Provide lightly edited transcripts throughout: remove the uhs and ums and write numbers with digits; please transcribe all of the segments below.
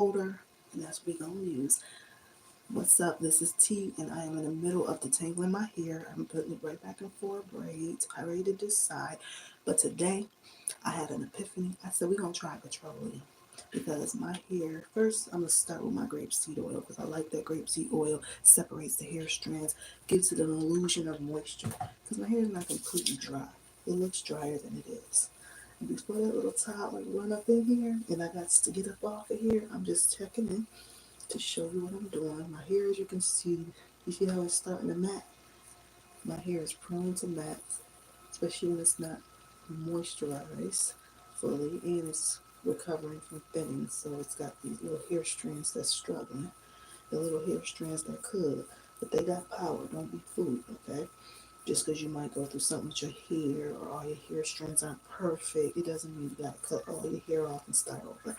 holder, and that's what we're going to use. What's up? This is T, and I am in the middle of detangling my hair. I'm putting it right back in 4 braids. I ready to decide. But today, I had an epiphany. I said, we're going to try petroleum. Because my hair, first I'm going to start with my grapeseed oil because I like that grapeseed oil, separates the hair strands, gives it an illusion of moisture. Because my hair is not completely dry. It looks drier than it is. And before that little toddler run up in here and I got to get up off of here, I'm just checking in to show you what I'm doing. My hair, as you can see, you see how it's starting to mat? My hair is prone to mats, especially when it's not moisturized fully and it's recovering from thinning. So it's got these little hair strands that's struggling, the little hair strands that could, but they got power. Don't be fooled, okay? Just because you might go through something with your hair or all your hair strands aren't perfect, it doesn't mean you got to cut all your hair off and start over.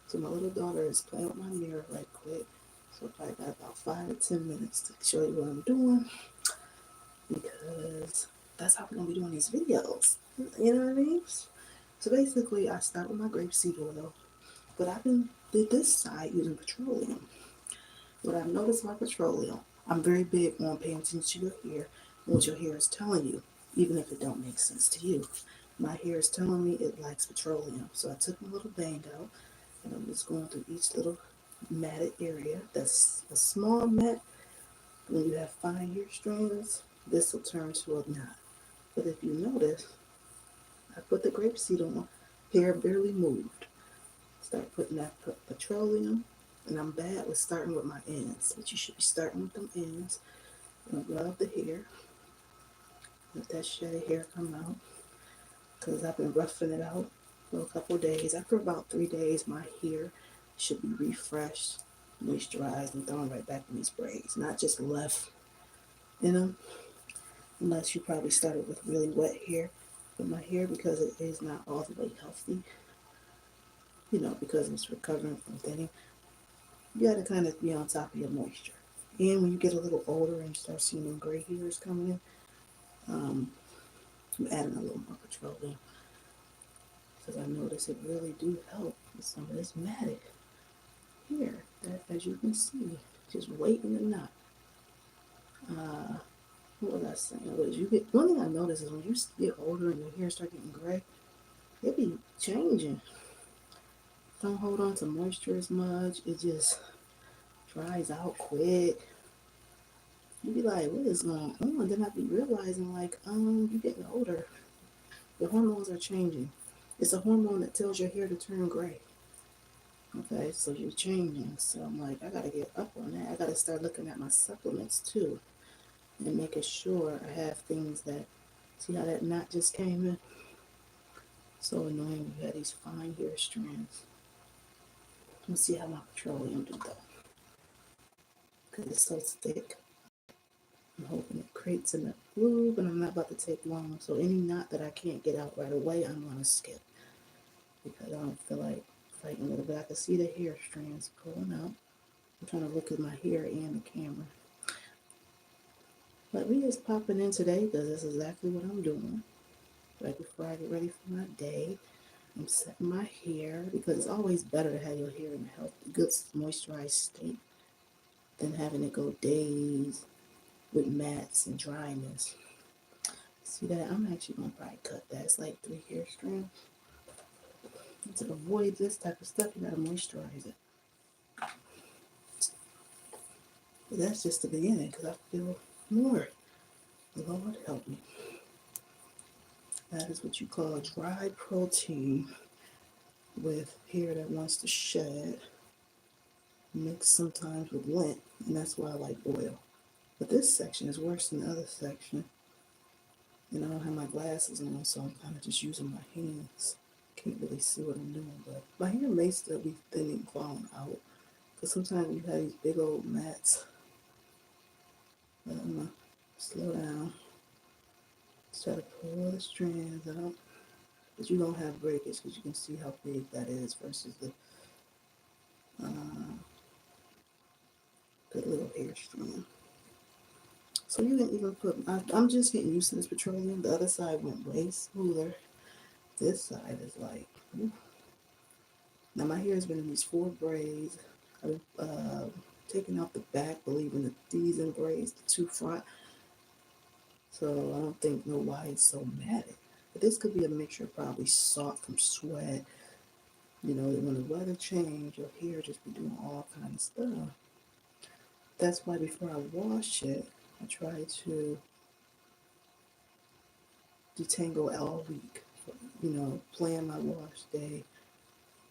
So my little daughter is playing with my mirror right quick. So I got about 5 to 10 minutes to show you what I'm doing because that's how we're gonna be doing these videos. You know what I mean? So basically, I start with my grapeseed oil, but I've been did this side using petroleum. What I've noticed about petroleum, I'm very big on paying attention to your hair, what your hair is telling you, even if it don't make sense to you. My hair is telling me it likes petroleum, so I took my little bang out and I'm just going through each little matted area. That's a small mat. When you have fine hair strands, this will turn to a knot. But if you notice, I put the grapeseed on, hair barely moved. Start putting that petroleum, and I'm bad with starting with my ends, but you should be starting with them ends. And rub the hair, let that shedded hair come out, because I've been roughing it out for a couple of days. After about 3 days, my hair should be refreshed, moisturized, and thrown right back in these braids, not just left in them, unless you probably started with really wet hair. But my hair, because it is not all the way healthy, because it's recovering from thinning, you got to kind of be on top of your moisture. And when you get a little older and you start seeing them gray hairs coming in, I'm adding a little more petroleum because I notice it really do help with some of this matted hair that, as you can see, just waiting to knot. What was I saying? Was one thing I notice is when you get older and your hair start getting gray, it be changing. Don't hold on to moisture as much. It just dries out quick. You be like, what is going on? Then I be realizing like, you getting older. The hormones are changing. It's a hormone that tells your hair to turn gray. Okay, so you're changing. So I'm like, I gotta get up on that. I gotta start looking at my supplements too and making sure I have things that, see how that knot just came in? So annoying you have these fine hair strands. Let's see how my petroleum do though. Because it's so thick. I'm hoping it creates enough glue, but I'm not about to take long. So any knot that I can't get out right away, I'm gonna skip because I don't feel like fighting with it. But I can see the hair strands pulling out. I'm trying to look at my hair and the camera. But we just popping in today because that's exactly what I'm doing. Right before I get ready for my day, I'm setting my hair because it's always better to have your hair in a healthy, good moisturized state than having it go days with mats and dryness. See that? I'm actually gonna probably cut that. It's like 3 hair strands. And to avoid this type of stuff, you gotta moisturize it. But that's just the beginning because I feel more. Lord help me. That is what you call dry protein with hair that wants to shed, mixed sometimes with lint, and that's why I like oil. But this section is worse than the other section. And I don't have my glasses on, so I'm kind of just using my hands. Can't really see what I'm doing, but my hair may still be thinning, falling out. Because sometimes you have these big old mats. But I'm going to slow down. Just try to pull the strands out. But you don't have breakage because you can see how big that is versus the little hair strand. So you can even put, I'm just getting used to this petroleum. The other side went way smoother. This side is like, ooh. Now my hair has been in these 4 braids. I've taken out the back, believing that these in braids, the 2 front. So I don't think know why it's so matted. But this could be a mixture of probably salt from sweat. You know, when the weather change, your hair just be doing all kind of stuff. That's why before I wash it, I try to detangle all week. You know, plan my wash day.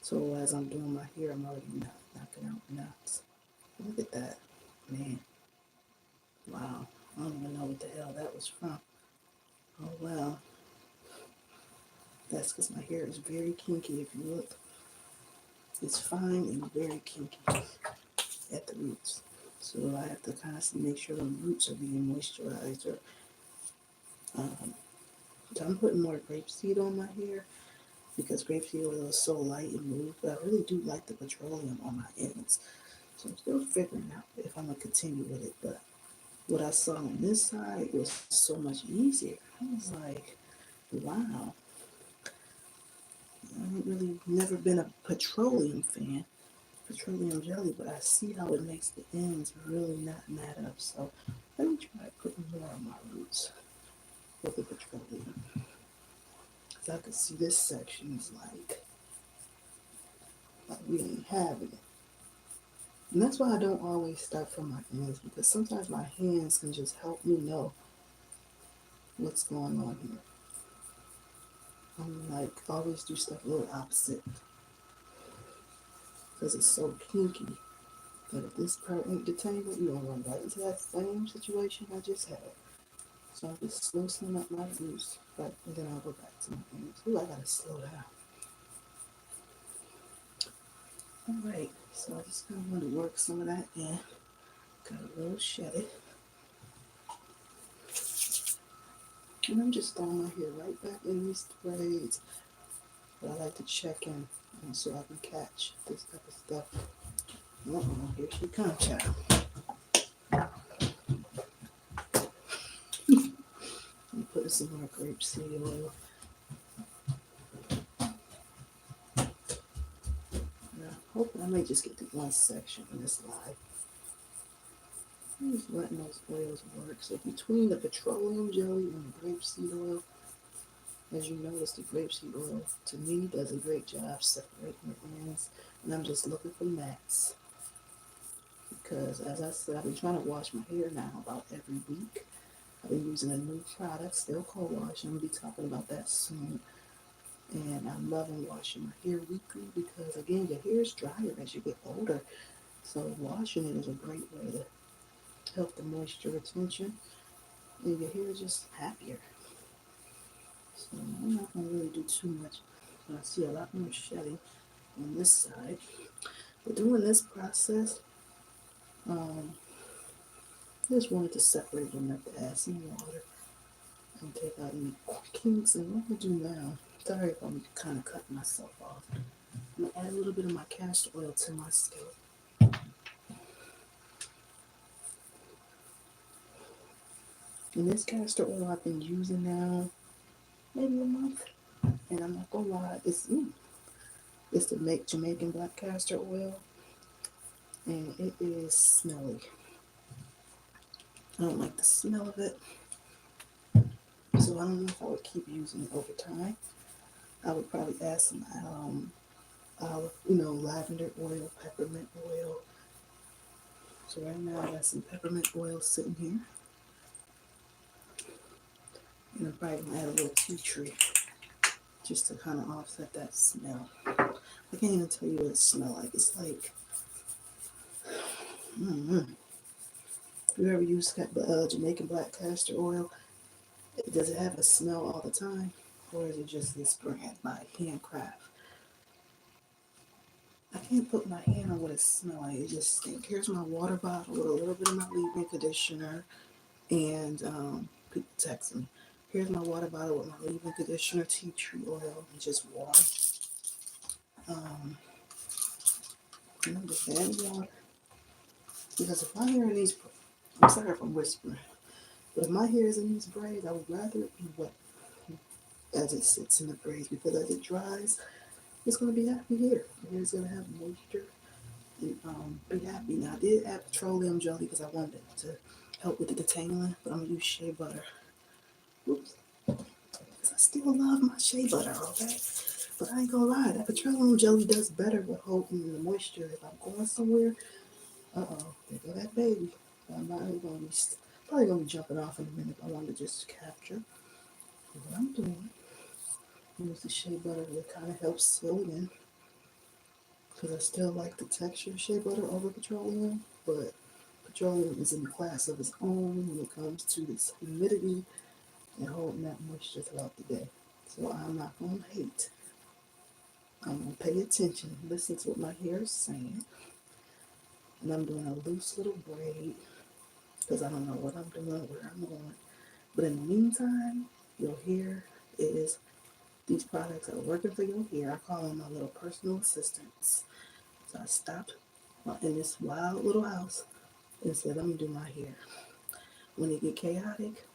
So as I'm doing my hair, I'm already not knocking out knots. Look at that, man. Wow. I don't even know what the hell that was from. Oh well. That's because my hair is very kinky. If you look, it's fine and very kinky at the roots. So I have to constantly make sure the roots are being moisturized. Um, so I'm putting more grapeseed on my hair because grapeseed oil is so light and smooth. But I really do like the petroleum on my ends. So I'm still figuring out if I'm gonna continue with it. But what I saw on this side was so much easier. I was like, wow. I ain't really never been a petroleum fan, petroleum jelly, but I see how it makes the ends really not mat up. So let me try putting more on my roots with the petroleum. Because I can see this section is like we ain't having it. And that's why I don't always start from my ends, because sometimes my hands can just help me know what's going on here. I'm like always do stuff a little opposite because it's so kinky. But if this part ain't detangled, you're gonna run right into that same situation I just had. So I'll just slow slim up my roots, right, and then I'll go back to my ends. Ooh, I gotta slow down. Alright, so I just kinda want to work some of that in. Got a little shed. And I'm just throwing my hair right back in these braids. But I like to check in so I can catch this type of stuff. Uh-oh, here she comes, child. I'm putting some more grapeseed oil. And I'm hoping I may just get to one section in this live. I'm just letting those oils work. So between the petroleum jelly and the grapeseed oil, as you notice, the grapeseed oil to me does a great job separating the ends. And I'm just looking for mats. Because as I said, I've been trying to wash my hair now about every week. I've been using a new product, still co-wash. I'm going to be talking about that soon. And I'm loving washing my hair weekly because, again, your hair is drier as you get older. So washing it is a great way to help the moisture retention. And your hair is just happier. So I'm not going to really do too much. I see a lot more shedding on this side. But doing this process, um, I just wanted to separate them at the add some water and take out any kinks. And what I'm going to do now, sorry if I'm kind of cutting myself off. I'm going to add a little bit of my castor oil to my scalp. And this castor oil I've been using now maybe a month. And I'm not going to lie, it's the Jamaican Black castor oil. And it is smelly. I don't like the smell of it. So I don't know if I would keep using it over time. I would probably add some olive, lavender oil, peppermint oil. So right now I got some peppermint oil sitting here. And I'm probably gonna add a little tea tree just to kind of offset that smell. I can't even tell you what it smells like. It's like, you ever use Jamaican Black castor oil? Does it have a smell all the time? Or is it just this brand, my handcraft? I can't put my hand on what it smells like. It just stinks. Here's my water bottle with a little bit of my leave-in conditioner. And people text me. Here's my water bottle with my leave-in conditioner, tea tree oil, and just water. And I'm just adding water. Because if my hair in these, I'm sorry if I'm whispering, but if my hair is in these braids, I would rather it be wet as it sits in the braids because as it dries, it's going to be happy here. It's going to have moisture and be happy. Now, I did add petroleum jelly because I wanted it to help with the detangling, but I'm going to use shea butter. Oops. Because I still love my shea butter, okay? But I ain't going to lie, that petroleum jelly does better with holding the moisture. If I'm going somewhere, there go that baby. I'm not even going to be, probably going to be jumping off in a minute. I wanted to just capture what I'm doing. Use the shea butter to kind of help seal it in. Because I still like the texture of shea butter over petroleum, but petroleum is in a class of its own when it comes to its humidity and holding that moisture throughout the day. So I'm not going to hate. I'm going to pay attention, listen to what my hair is saying, and I'm doing a loose little braid because I don't know what I'm doing, where I'm going. But in the meantime, your hair is, these products are working for your hair. I call them my little personal assistants. So I stopped in this wild little house and said, let me do my hair. When it get chaotic,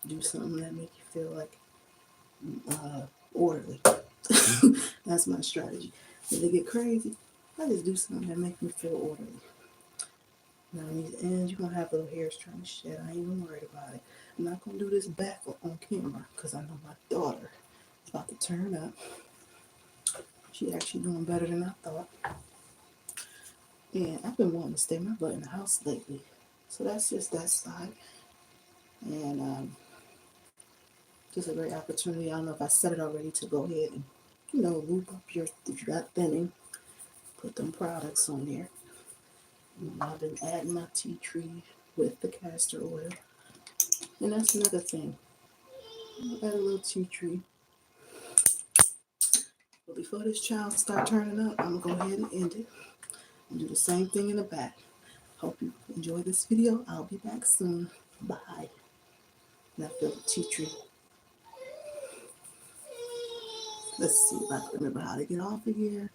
do something that make you feel like orderly. That's my strategy. When they get crazy, I just do something that makes me feel orderly. Now in these ends, you're gonna have little hairs trying to shed. I ain't even worried about it. I'm not gonna do this back on camera because I know my daughter is about to turn up. She actually doing better than I thought. And I've been wanting to stay my butt in the house lately. So that's just that side. And just a great opportunity. I don't know if I said it already to go ahead and, loop up your, if you got thinning, put them products on there. And I've been adding my tea tree with the castor oil. And that's another thing. I'll add a little tea tree. But before this child start turning up, I'm going to go ahead and end it. And do the same thing in the back. Hope you enjoy this video. I'll be back soon. Bye. And I feel the tea tree. Let's see if I can remember how to get off of here.